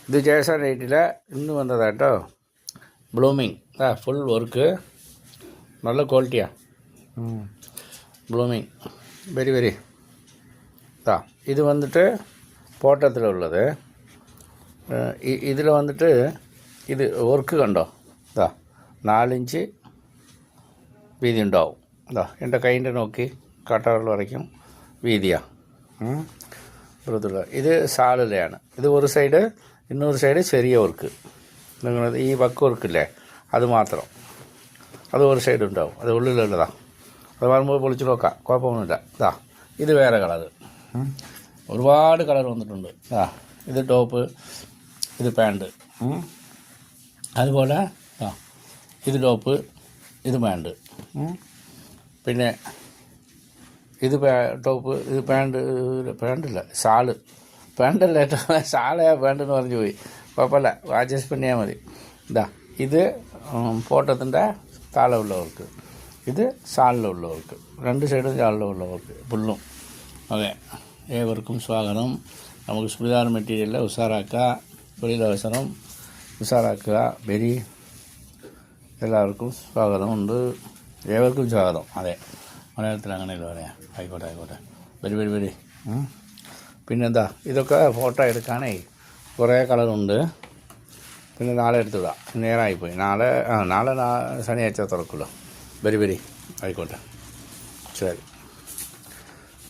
ഇത് ജേസൺ റേറ്റിൽ ഇന്ന് വന്നതാട്ടോ. ബ്ലൂമിങ് ഫുൾ വർക്ക്, നല്ല ക്വാളിറ്റിയാണ്. Blooming very very. ഇത് വന്നിട്ട് പോട്ടത്തിലുള്ളത്. ഇതിൽ വന്നിട്ട് ഇത് വർക്ക് കണ്ടോ, 4 ഇഞ്ച് വീതി ഉണ്ടാവും. എൻ്റെ കൈൻ്റെ നോക്കി കാട്ടാറിൽ വരയ്ക്കും വീതിയാണ്. ഇത് സാളിലെയാണ്. ഇത് ഒരു സൈഡ്, ഇന്നൊരു സൈഡ് ചെറിയ വർക്ക്. നിങ്ങൾ ഈ വക്ക് വർക്കില്ലേ അത് മാത്രം, അത് ഒരു സൈഡ് ഉണ്ടാവും. അത് ഉള്ളിലുള്ളതാണ്. അത് വരുമ്പോൾ പൊളിച്ച് നോക്കാം, കുഴപ്പമൊന്നുമില്ല. ഇത് വേറെ കളറ്, ഒരുപാട് കളർ വന്നിട്ടുണ്ട്. ഇത് ടോപ്പ്, ഇത് പാൻറ്റ്. അതുപോലെ ഇത് ടോപ്പ്, ഇത് പാൻറ്റ്. പിന്നെ ഇത് ടോപ്പ്, ഇത് പാൻറ്റില്ല, ഷാള്. പാൻറ്റല്ല, ഷാളയാ പാൻറ്റെന്ന് പറഞ്ഞു പോയി. കുഴപ്പമില്ല, അഡ്ജസ്റ്റ് പണിയാൽ മതി. ഇത് ഫോട്ടത്തിൻ്റെ താളമുള്ളവർക്ക്, ഇത് ഷാളിലുള്ളവർക്ക്, 2 സൈഡും ഷാളിലുള്ളവർക്ക് ഫുള്ളും. അതെ, ഏവർക്കും സ്വാഗതം. നമുക്ക് ചുരിദാർ മെറ്റീരിയൽ ഉഷാറാക്കുക, തൊഴിലവസരം ഉഷാറാക്കുക. വെരി എല്ലാവർക്കും സ്വാഗതമുണ്ട്, ഏവർക്കും സ്വാഗതം. അതെ, മലയാളത്തിൽ അങ്ങനെയല്ല പറയാം. ആയിക്കോട്ടെ, വരി വരി വരി. പിന്നെന്താ, ഇതൊക്കെ ഫോട്ടോ എടുക്കാനേ കുറേ കളറുണ്ട്. പിന്നെ നാളെ എടുത്തുവിടാം, നേരമായിപ്പോയി. നാളെ ശനിയാഴ്ച തുറക്കുള്ളൂ. വരി ആയിക്കോട്ടെ, ശരി.